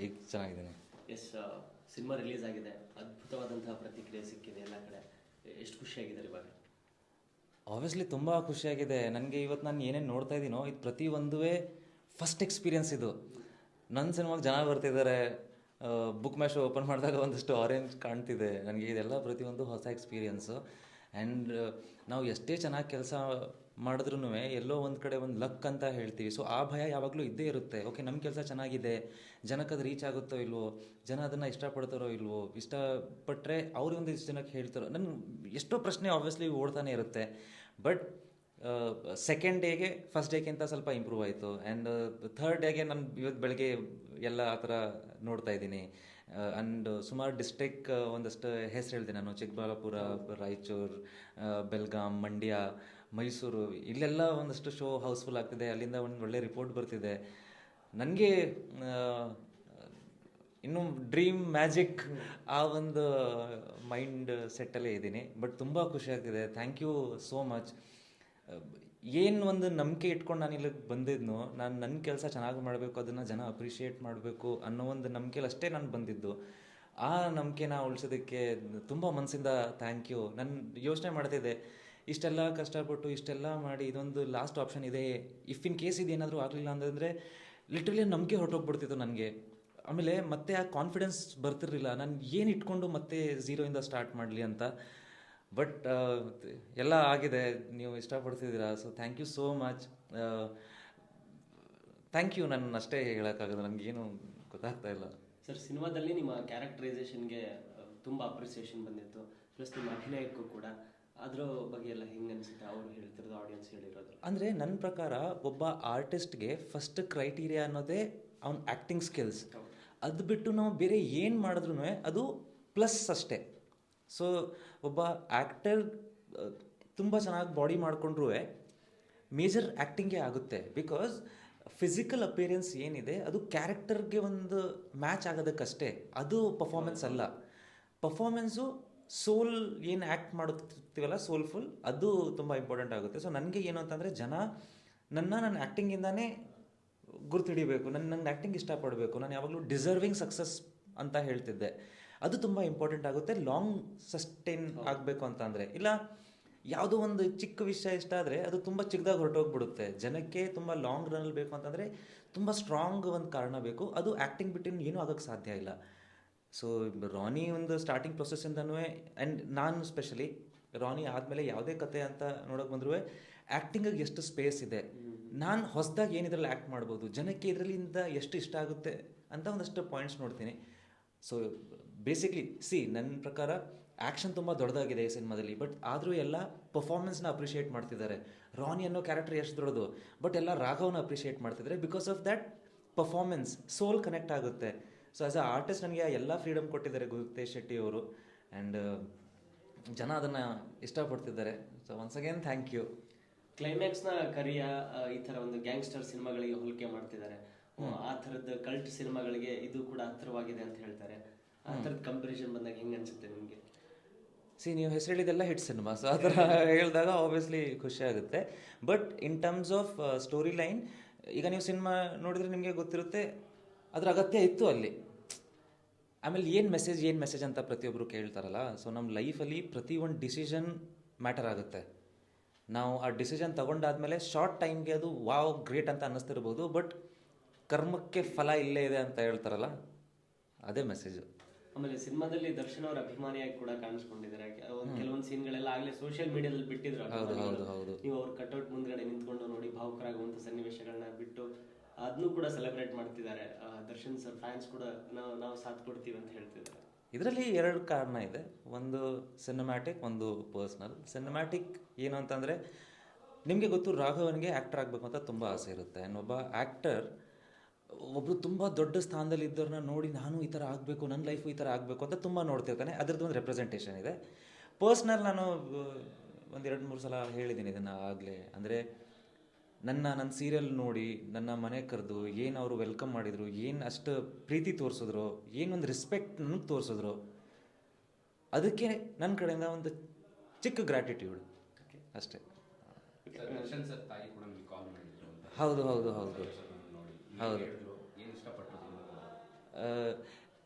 ಈಗ ಚೆನ್ನಾಗಿದ್ದೀನಿ. S, cinema release ಆಗಿದೆ, ಅದ್ಭುತವಾದಂತಹ ಪ್ರತಿಕ್ರಿಯೆ ಸಿಕ್ಕಿದೆ ಎಲ್ಲ ಕಡೆ. ಎಷ್ಟು ಖುಷಿಯಾಗಿದ್ದಾರೆ ಇವಾಗ? ಆಬ್ವಿಯಸ್ಲಿ ತುಂಬ ಖುಷಿಯಾಗಿದೆ ನನಗೆ. ಇವತ್ತು ನಾನು ಏನೇನು ನೋಡ್ತಾ ಇದ್ದೀನೋ ಇದು ಪ್ರತಿಯೊಂದುವೇ ಫಸ್ಟ್ ಎಕ್ಸ್ಪೀರಿಯನ್ಸ್. ಇದು ನನ್ನ ಸಿನಿಮಾಗೆ ಜನ ಬರ್ತಿದ್ದಾರೆ, ಬುಕ್ ಮೈ ಶೋ ಓಪನ್ ಮಾಡಿದಾಗ ಒಂದಷ್ಟು ಆರೆಂಜ್ ಕಾಣ್ತಿದೆ ನನಗೆ. ಇದೆಲ್ಲ ಪ್ರತಿಯೊಂದು ಹೊಸ ಎಕ್ಸ್ಪೀರಿಯನ್ಸು. ಆ್ಯಂಡ್ ನಾವು ಎಷ್ಟೇ ಚೆನ್ನಾಗಿ ಕೆಲಸ ಮಾಡಿದ್ರೂ ಎಲ್ಲೋ ಒಂದು ಕಡೆ ಒಂದು ಲಕ್ ಅಂತ ಹೇಳ್ತೀವಿ. ಸೊ ಆ ಭಯ ಯಾವಾಗಲೂ ಇದ್ದೇ ಇರುತ್ತೆ. ಓಕೆ, ನಮ್ಮ ಕೆಲಸ ಚೆನ್ನಾಗಿದೆ, ಜನಕ್ಕೆ ಅದು ರೀಚ್ ಆಗುತ್ತೋ ಇಲ್ವೋ, ಜನ ಅದನ್ನು ಇಷ್ಟಪಡ್ತಾರೋ ಇಲ್ವೋ, ಇಷ್ಟಪಟ್ಟರೆ ಅವ್ರಿಗೆ ಒಂದಿಷ್ಟು ಜನಕ್ಕೆ ಹೇಳ್ತಾರೋ, ನನ್ನ ಎಷ್ಟೋ ಪ್ರಶ್ನೆ ಆಬ್ವಿಯಸ್ಲಿ ಓಡ್ತಾನೆ ಇರುತ್ತೆ. ಬಟ್ ಸೆಕೆಂಡ್ ಡೇಗೆ ಫಸ್ಟ್ ಡೇಗಿಂತ ಸ್ವಲ್ಪ ಇಂಪ್ರೂವ್ ಆಯಿತು. ಆ್ಯಂಡ್ ಥರ್ಡ್ ಡೇಗೆ ನಾನು ಇವತ್ತು ಬೆಳಗ್ಗೆ ಎಲ್ಲ ಆ ಥರ ನೋಡ್ತಾ ಇದ್ದೀನಿ. ಆ್ಯಂಡ್ ಸುಮಾರು ಡಿಸ್ಟ್ರಿಕ್ ಒಂದಷ್ಟು ಹೆಸರು ಹೇಳಿದೆ ನಾನು: ಚಿಕ್ಕಬಳ್ಳಾಪುರ, ರಾಯಚೂರು, ಬೆಲ್ಗಾಂ, ಮಂಡ್ಯ, ಮೈಸೂರು. ಇಲ್ಲೆಲ್ಲ ಒಂದಷ್ಟು ಶೋ ಹೌಸ್ಫುಲ್ ಆಗ್ತಿದೆ. ಅಲ್ಲಿಂದ ಒಂದು ಒಳ್ಳೆ ರಿಪೋರ್ಟ್ ಬರ್ತಿದೆ. ನನಗೆ ಇನ್ನೂ ಡ್ರೀಮ್ ಮ್ಯಾಜಿಕ್ ಆ ಒಂದು ಮೈಂಡ್ ಸೆಟ್ಟಲ್ಲೇ ಇದ್ದೀನಿ. ಬಟ್ ತುಂಬ ಖುಷಿ ಆಗ್ತಿದೆ. Thank you so much. ಏನು ಒಂದು ನಂಬಿಕೆ ಇಟ್ಕೊಂಡು ನಾನು ಇಲ್ಲಿಗೆ ಬಂದಿದ್ನೋ, ನಾನು ನನ್ನ ಕೆಲಸ ಚೆನ್ನಾಗಿ ಮಾಡಬೇಕು, ಅದನ್ನು ಜನ ಅಪ್ರಿಷಿಯೇಟ್ ಮಾಡಬೇಕು ಅನ್ನೋ ಒಂದು ನಂಬಿಕೆಲಿ ಅಷ್ಟೇ ನಾನು ಬಂದಿದ್ದು. ಆ ನಂಬಿಕೆನ ಉಳಿಸೋದಕ್ಕೆ ತುಂಬ ಮನಸ್ಸಿಂದ ಥ್ಯಾಂಕ್ ಯು. ನಾನು ಯೋಚನೆ ಮಾಡ್ತಿದ್ದೆ, ಇಷ್ಟೆಲ್ಲ ಕಷ್ಟಪಟ್ಟು ಇಷ್ಟೆಲ್ಲ ಮಾಡಿ ಇದೊಂದು ಲಾಸ್ಟ್ ಆಪ್ಷನ್ ಇದೆ, ಇಫ್ ಇನ್ ಕೇಸ್ ಇದೇನಾದರೂ ಆಗಲಿಲ್ಲ ಅಂತಂದರೆ ಲಿಟ್ರಲಿ ನಂಬಿಕೆ ಹೊರಟೋಗ್ಬಿಡ್ತಿತ್ತು ನನಗೆ. ಆಮೇಲೆ ಮತ್ತೆ ಆ ಕಾನ್ಫಿಡೆನ್ಸ್ ಬರ್ತಿರಲಿಲ್ಲ, ನಾನು ಏನು ಇಟ್ಕೊಂಡು ಮತ್ತೆ ಝೀರೋಯಿಂದ ಸ್ಟಾರ್ಟ್ ಮಾಡಲಿ ಅಂತ. ಬಟ್ ಎಲ್ಲ ಆಗಿದೆ, ನೀವು ಇಷ್ಟಪಡ್ತಿದ್ದೀರಾ. So thank you so much. Thank you. ನಾನು ಅಷ್ಟೇ ಹೇಳೋಕ್ಕಾಗೋದು, ನನಗೇನು ಗೊತ್ತಾಗ್ತಾ ಇಲ್ಲ. ಸರ್, ಸಿನಿಮಾದಲ್ಲಿ ನಿಮ್ಮ ಕ್ಯಾರೆಕ್ಟರೈಸೇಷನ್ಗೆ ತುಂಬ ಅಪ್ರಿಸಿಯೇಷನ್ ಬಂದಿತ್ತು, ಪ್ಲಸ್ ನಿಮ್ಮ ಅಭಿನಯಕ್ಕೂ ಕೂಡ. ಅದ್ರ ಬಗ್ಗೆ ಎಲ್ಲ ಹೆಂಗೆ ಅನಿಸುತ್ತೆ ಅವ್ರು ಹೇಳ್ತಿರೋದು, ಆಡಿಯನ್ಸ್ ಹೇಳಿರೋದು? ಅಂದರೆ ನನ್ನ ಪ್ರಕಾರ ಒಬ್ಬ ಆರ್ಟಿಸ್ಟ್ಗೆ ಫಸ್ಟ್ ಕ್ರೈಟೀರಿಯಾ ಅನ್ನೋದೇ ಅವ್ನ ಆ್ಯಕ್ಟಿಂಗ್ ಸ್ಕಿಲ್ಸ್. ಅದು ಬಿಟ್ಟು ನಾವು ಬೇರೆ ಏನು ಮಾಡಿದ್ರೂ ಅದು ಪ್ಲಸ್ ಅಷ್ಟೇ. ಸೊ ಒಬ್ಬ ಆ್ಯಕ್ಟರ್ ತುಂಬ ಚೆನ್ನಾಗಿ ಬಾಡಿ ಮಾಡಿಕೊಂಡ್ರೂ ಮೇಜರ್ ಆ್ಯಕ್ಟಿಂಗೇ ಆಗುತ್ತೆ. ಬಿಕಾಸ್ ಫಿಸಿಕಲ್ ಅಪಿಯರೆನ್ಸ್ ಏನಿದೆ ಅದು ಕ್ಯಾರೆಕ್ಟರ್ಗೆ ಒಂದು ಮ್ಯಾಚ್ ಆಗೋದಕ್ಕಷ್ಟೇ, ಅದು ಪರ್ಫಾರ್ಮೆನ್ಸ್ ಅಲ್ಲ. ಪರ್ಫಾರ್ಮೆನ್ಸು ಸೋಲ್ ಏನು ಆ್ಯಕ್ಟ್ ಮಾಡುತ್ತೀವಲ್ಲ, ಸೋಲ್ಫುಲ್, ಅದು ತುಂಬ ಇಂಪಾರ್ಟೆಂಟ್ ಆಗುತ್ತೆ. ಸೊ ನನಗೆ ಏನು ಅಂತಂದರೆ ಜನ ನನ್ನ ಆ್ಯಕ್ಟಿಂಗಿಂದನೇ ಗುರುತಿಡಿಬೇಕು, ನನ್ನ ಆ್ಯಕ್ಟಿಂಗ್ ಇಷ್ಟಪಡಬೇಕು. ನಾನು ಯಾವಾಗಲೂ ಡಿಸರ್ವಿಂಗ್ ಸಕ್ಸಸ್ ಅಂತ ಹೇಳ್ತಿದ್ದೆ. ಅದು ತುಂಬ ಇಂಪಾರ್ಟೆಂಟ್ ಆಗುತ್ತೆ ಲಾಂಗ್ ಸಸ್ಟೈನ್ ಆಗಬೇಕು ಅಂತ. ಅಂದರೆ ಇಲ್ಲ, ಯಾವುದೋ ಒಂದು ಚಿಕ್ಕ ವಿಷಯ ಇಷ್ಟ ಆದರೆ ಅದು ತುಂಬ ಚಿಕ್ಕದಾಗಿ ಹೊರಟೋಗ್ಬಿಡುತ್ತೆ. ಜನಕ್ಕೆ ತುಂಬ ಲಾಂಗ್ ರನ್ನಲ್ಲಿ ಬೇಕು ಅಂತಂದರೆ ತುಂಬ ಸ್ಟ್ರಾಂಗ್ ಒಂದು ಕಾರಣ ಬೇಕು. ಅದು ಆ್ಯಕ್ಟಿಂಗ್ ಬಿಟ್ಟು ಏನೂ ಆಗೋಕ್ಕೆ ಸಾಧ್ಯ ಇಲ್ಲ. ಸೊ ರಾನಿ ಒಂದು ಸ್ಟಾರ್ಟಿಂಗ್ ಪ್ರೊಸೆಸ್ಸಿಂದನೂ, ಆ್ಯಂಡ್ ನಾನು ಸ್ಪೆಷಲಿ ರಾನಿ ಆದಮೇಲೆ ಯಾವುದೇ ಕತೆ ಅಂತ ನೋಡೋಕೆ ಬಂದರೂ ಆ್ಯಕ್ಟಿಂಗಿಗೆ ಎಷ್ಟು ಸ್ಪೇಸ್ ಇದೆ, ನಾನು ಹೊಸದಾಗಿ ಏನಿದ್ರಲ್ಲಿ ಆ್ಯಕ್ಟ್ ಮಾಡ್ಬೋದು, ಜನಕ್ಕೆ ಇದರಲ್ಲಿಂದ ಎಷ್ಟು ಇಷ್ಟ ಆಗುತ್ತೆ ಅಂತ ಒಂದಷ್ಟು ಪಾಯಿಂಟ್ಸ್ ನೋಡ್ತೀನಿ. ಸೊ ಬೇಸಿಕ್ಲಿ ನನ್ನ ಪ್ರಕಾರ ಆ್ಯಕ್ಷನ್ ತುಂಬ ದೊಡ್ಡದಾಗಿದೆ ಈ ಸಿನಿಮಾದಲ್ಲಿ, ಬಟ್ ಆದರೂ ಎಲ್ಲ ಪರ್ಫಾರ್ಮೆನ್ಸ್ನ ಅಪ್ರಿಷಿಯೇಟ್ ಮಾಡ್ತಿದ್ದಾರೆ. ರಾನಿ ಅನ್ನೋ ಕ್ಯಾರೆಕ್ಟರ್ ಎಷ್ಟು ದೊಡ್ಡದು, ಬಟ್ ಎಲ್ಲ ರಾಘವನ್ನ ಅಪ್ರಿಷಿಯೇಟ್ ಮಾಡ್ತಿದ್ದಾರೆ. Because of that performance soul connect ಆಗುತ್ತೆ. ಸೊ ಆ್ಯಸ್ ಅ ಆರ್ಟಿಸ್ಟ್ ನನಗೆ ಎಲ್ಲ ಫ್ರೀಡಮ್ ಕೊಟ್ಟಿದ್ದಾರೆ ಗುರುತೇಜ್ ಶೆಟ್ಟಿ ಅವರು. ಆ್ಯಂಡ್ ಜನ ಅದನ್ನು ಇಷ್ಟಪಡ್ತಿದ್ದಾರೆ. So once again thank you. ಕ್ಲೈಮ್ಯಾಕ್ಸ್ನ ಕರಿಯ ಈ ಥರ ಒಂದು ಗ್ಯಾಂಗ್ಸ್ಟರ್ ಸಿನಿಮಾಗಳಿಗೆ ಹೋಲಿಕೆ ಮಾಡ್ತಿದ್ದಾರೆ. ಆ ಥರದ ಕಲ್ಟ್ ಸಿನಿಮಾಗಳಿಗೆ ಇದು ಕೂಡ ಹತ್ತಿರವಾಗಿದೆ ಅಂತ ಹೇಳ್ತಾರೆ. ಆ ಥರದ ಕಂಪ್ಯಾರಿಸನ್ ಬಂದಾಗ ಹೆಂಗೆ ಅನಿಸುತ್ತೆ ನಿಮಗೆ? ನೀವು ಹೆಸರು ಹೇಳಿದೆಲ್ಲ ಹಿಟ್ ಸಿನಿಮಾ, ಸೊ ಆ ಥರ ಹೇಳಿದಾಗ ಆಬ್ವಿಯಸ್ಲಿ ಖುಷಿ ಆಗುತ್ತೆ. But in terms of story line, ಈಗ ನೀವು ಸಿನಿಮಾ ನೋಡಿದರೆ ನಿಮಗೆ ಗೊತ್ತಿರುತ್ತೆ ಅದರ ಅಗತ್ಯ ಇತ್ತು ಅಲ್ಲಿ. ಆಮೇಲೆ ಏನು ಮೆಸೇಜ್ ಅಂತ ಪ್ರತಿಯೊಬ್ಬರು ಕೇಳ್ತಾರಲ್ಲ. ಸೊ ನಮ್ಮ ಲೈಫಲ್ಲಿ ಪ್ರತಿಯೊಂದು ಡಿಸಿಷನ್ ಮ್ಯಾಟರ್ ಆಗುತ್ತೆ. ನಾವು ಆ ಡಿಸಿಷನ್ ತೊಗೊಂಡಾದ್ಮೇಲೆ ಶಾರ್ಟ್ ಟೈಮ್ಗೆ ಅದು ವಾವ್ ಗ್ರೇಟ್ ಅಂತ ಅನ್ನಿಸ್ತಿರ್ಬೋದು, ಬಟ್ ಕರ್ಮಕ್ಕೆ ಫಲ ಇಲ್ಲೇ ಇದೆ ಅಂತ ಹೇಳ್ತಾರಲ್ಲ, ಅದೇ ಮೆಸೇಜು. ಆಮೇಲೆ ಸಿನಿಮಾದಲ್ಲಿ ದರ್ಶನ್ ಅವರ ಅಭಿಮಾನಿಯಾಗಿ ಕೂಡ ಕಾಣಿಸ್ಕೊಂಡಿದ್ದಾರೆ. ಕೆಲವೊಂದು ಸೀನ್ಗಳೆಲ್ಲ ಆಗಲೇ ಸೋಷಿಯಲ್ ಮೀಡಿಯಾದಲ್ಲಿ ಬಿಟ್ಟಿದ್ರು. ಹೌದು. ನೀವು ಅವ್ರ ಕಟ್ಔಟ್ ಮುಂದ್ಗಡೆ ನಿಂತ್ಕೊಂಡು ನೋಡಿ ಭಾವುಕರಾಗುವಂಥ ಸನ್ನಿವೇಶಗಳನ್ನ ಬಿಟ್ಟು ಅದನ್ನು ಕೂಡ ಸೆಲೆಬ್ರೇಟ್ ಮಾಡ್ತಿದ್ದಾರೆ. ದರ್ಶನ್ ಸರ್ ಫ್ಯಾನ್ಸ್ ಕೂಡ ನಾವು ಸಾಥ್ ಕೊಡ್ತೀವಿ ಅಂತ ಹೇಳ್ತಿದ್ದಾರೆ. ಇದರಲ್ಲಿ ಎರಡು ಕಾರಣ ಇದೆ. ಒಂದು ಸಿನಿಮ್ಯಾಟಿಕ್, ಒಂದು ಪರ್ಸ್ನಲ್. ಸಿನಿಮ್ಯಾಟಿಕ್ ಏನು ಅಂತಂದರೆ, ನಿಮಗೆ ಗೊತ್ತು ರಾಘವನ್ಗೆ ಆ್ಯಕ್ಟರ್ ಆಗಬೇಕು ಅಂತ ತುಂಬ ಆಸೆ ಇರುತ್ತೆ. ಆ್ಯಂಡ್ ಒಬ್ಬ ಆ್ಯಕ್ಟರ್ ಒಬ್ಬರು ತುಂಬ ದೊಡ್ಡ ಸ್ಥಾನದಲ್ಲಿ ಇದ್ದವ್ರನ್ನ ನೋಡಿ ನಾನು ಈ ಥರ ಆಗಬೇಕು, ನನ್ನ ಲೈಫು ಈ ಥರ ಆಗಬೇಕು ಅಂತ ತುಂಬ ನೋಡ್ತಿರ್ತಾನೆ. ಅದರದ್ದು ಒಂದು ರೆಪ್ರೆಸೆಂಟೇಷನ್ ಇದೆ. ಪರ್ಸ್ನಲ್, ನಾನು ಒಂದು 2-3 ಸಲ ಹೇಳಿದ್ದೀನಿ ಇದನ್ನು ಆಗಲೇ. ಅಂದರೆ ನನ್ನ ಸೀರಿಯಲ್ ನೋಡಿ ನನ್ನ ಮನೆ ಕರೆದು ಏನು ಅವರು ವೆಲ್ಕಮ್ ಮಾಡಿದರು, ಏನು ಅಷ್ಟು ಪ್ರೀತಿ ತೋರಿಸಿದ್ರು, ಏನೊಂದು ರೆಸ್ಪೆಕ್ಟ್ ನನಗೆ ತೋರಿಸಿದ್ರು, ಅದಕ್ಕೆ ನನ್ನ ಕಡೆಯಿಂದ ಒಂದು ಚಿಕ್ಕ ಗ್ರ್ಯಾಟಿಟ್ಯೂಡ್ ಅಷ್ಟೇ. ಹೌದು.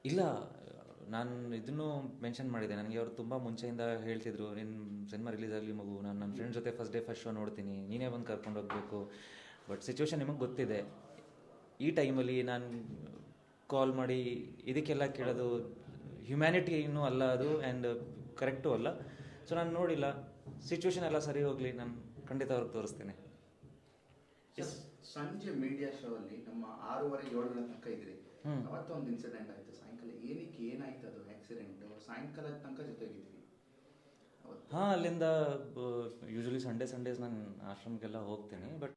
ಇಲ್ಲ, ನಾನು ಇದನ್ನು ಮೆನ್ಷನ್ ಮಾಡಿದೆ. ನನಗೆ ಅವರು ತುಂಬ ಮುಂಚೆಯಿಂದ ಹೇಳ್ತಿದ್ರು, ನಿನ್ನ ಸಿನಿಮಾ ರಿಲೀಸ್ ಆಗಲಿ ಮಗು, ನಾನು ನನ್ನ ಫ್ರೆಂಡ್ಸ್ ಜೊತೆ ಫಸ್ಟ್ ಡೇ ಫಸ್ಟ್ ಶೋ ನೋಡ್ತೀನಿ, ನೀನೇ ಬಂದು ಕರ್ಕೊಂಡು ಹೋಗಬೇಕು. ಬಟ್ ಸಿಚುವೇಶನ್ ನಿಮಗೆ ಗೊತ್ತಿದೆ, ಈ ಟೈಮಲ್ಲಿ ನಾನು ಕಾಲ್ ಮಾಡಿ ಇದಕ್ಕೆಲ್ಲ ಕೇಳೋದು ಹ್ಯುಮ್ಯಾನಿಟಿ ಇನ್ನೂ ಅಲ್ಲ ಅದು, ಆ್ಯಂಡ್ ಕರೆಕ್ಟು ಅಲ್ಲ. ಸೊ ನಾನು ನೋಡಿಲ್ಲ, ಸಿಚುವೇಶನ್ ಎಲ್ಲ ಸರಿ ಹೋಗಲಿ, ನಾನು ಖಂಡಿತ ಅವ್ರಿಗೆ ತೋರಿಸ್ತೀನಿ. ಸಂಜೆ ಮೀಡಿಯಾ ಶೋ ಅಲ್ಲಿ ನಮ್ಮ 6:30-7 ತನಕ ಇದ್ರಿ. ಅವತ್ತೊಂದು ಇನ್ಸಿಡೆಂಟ್ ಆಯ್ತು ಸಾಯಂಕಾಲ. ಏನಕ್ಕೆ ಏನಾಯ್ತು ಅದು ಆಕ್ಸಿಡೆಂಟ್? ಸಾಯಂಕಾಲದ ತನಕ ಜೊತೆಗಿದ್ವಿ. ಹಾಂ, ಅಲ್ಲಿಂದ ಯೂಶ್ವಲಿ ಸಂಡೇಸ್ ನಾನು ಆಶ್ರಮಕ್ಕೆಲ್ಲ ಹೋಗ್ತೀನಿ. ಬಟ್